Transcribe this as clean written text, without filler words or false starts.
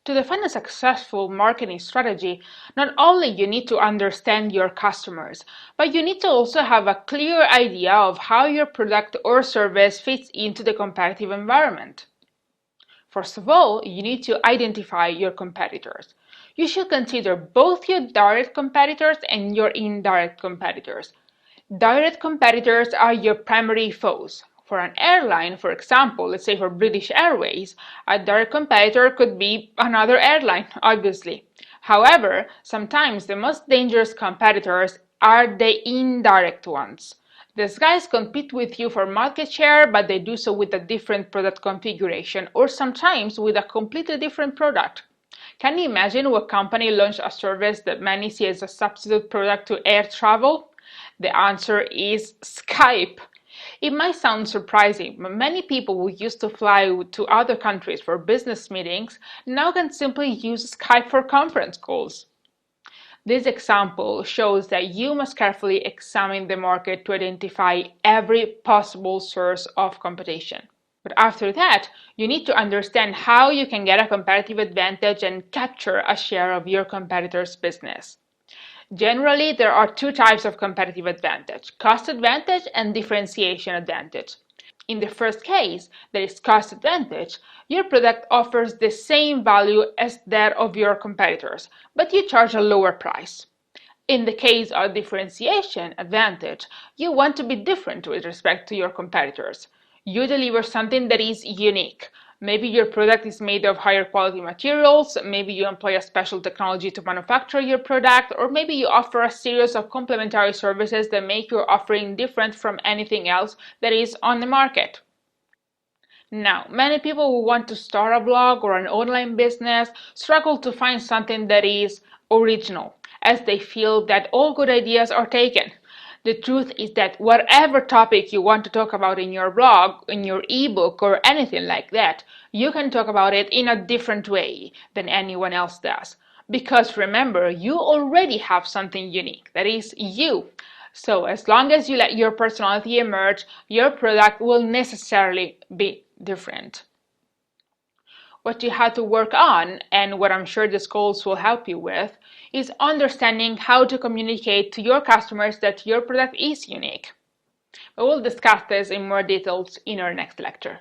To define a successful marketing strategy, not only you need to understand your customers, but you need to also have a clear idea of how your product or service fits into the competitive environment. First of all, you need to identify your competitors. You should consider both your direct competitors and your indirect competitors. Direct competitors are your primary foes. For an airline, for example, let's say for British Airways, a direct competitor could be another airline, obviously. However, sometimes the most dangerous competitors are the indirect ones. These guys compete with you for market share, but they do so with a different product configuration or sometimes with a completely different product. Can you imagine what company launched a service that many see as a substitute product to air travel? The answer is Skype. It might sound surprising, but many people who used to fly to other countries for business meetings now can simply use Skype for conference calls. This example shows that you must carefully examine the market to identify every possible source of competition. But after that, you need to understand how you can get a competitive advantage and capture a share of your competitor's business. Generally, there are two types of competitive advantage: cost advantage and differentiation advantage. In the first case, that is cost advantage, your product offers the same value as that of your competitors, but you charge a lower price. In the case of differentiation advantage, you want to be different with respect to your competitors. You deliver something that is unique. Maybe your product is made of higher quality materials, maybe you employ a special technology to manufacture your product, or maybe you offer a series of complementary services that make your offering different from anything else that is on the market. Now, many people who want to start a blog or an online business struggle to find something that is original, as they feel that all good ideas are taken. The truth is that whatever topic you want to talk about in your blog, in your ebook, or anything like that, you can talk about it in a different way than anyone else does. Because remember, you already have something unique, that is you. So as long as you let your personality emerge, your product will necessarily be different. What you have to work on, and what I'm sure this course will help you with, is understanding how to communicate to your customers that your product is unique. We will discuss this in more details in our next lecture.